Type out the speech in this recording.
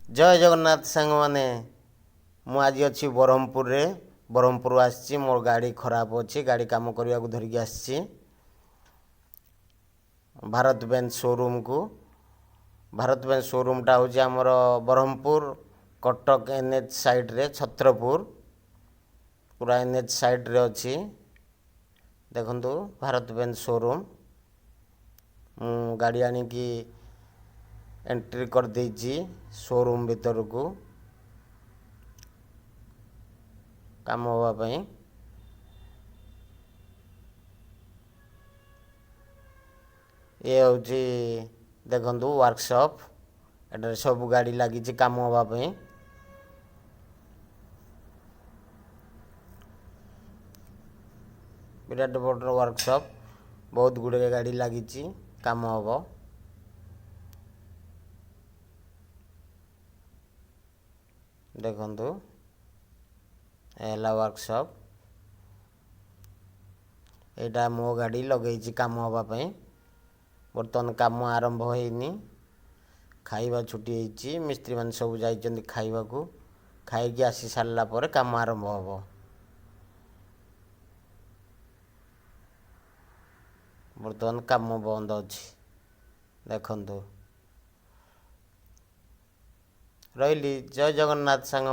जय जगन्नाथ सांग मैंने मु आज अच्छी ब्रह्मपुर रे ब्रह्मपुर आसी मोर गाड़ी खराब अच्छी गाड़ी काम करने को धरिकी आसी भारत बेंज शोरूम को भारत बेंज शोरूमटा हूँ आमर ब्रह्मपुर कटक एनएच साइड रे छत्रपुर पूरा एनएच साइड रे अच्छी देखु भारत बेंज शोरूम गाड़ी आणिकी एंट्री कर देइछि शोरूम भीतर को काम होगा पई ये हूँ देखु वर्कशॉप एटारे सब गाड़ी लगी काम होगा पई विराट बड़ वर्कशॉप बहुत गुड़े गाड़ी लगी काम हम देखु एला वर्कशॉप एटा मो गाड़ी लगे काम होगापी बर्तमान काम आरंभ होनी खाइबा छुट्टी होती मिस्त्री मैंने सब जाइए खाइबा को खाई आसी सारा पर काम आरंभ हम बर्तमान काम बंद अच्छी देखु रही जय जगन्नाथ सांग।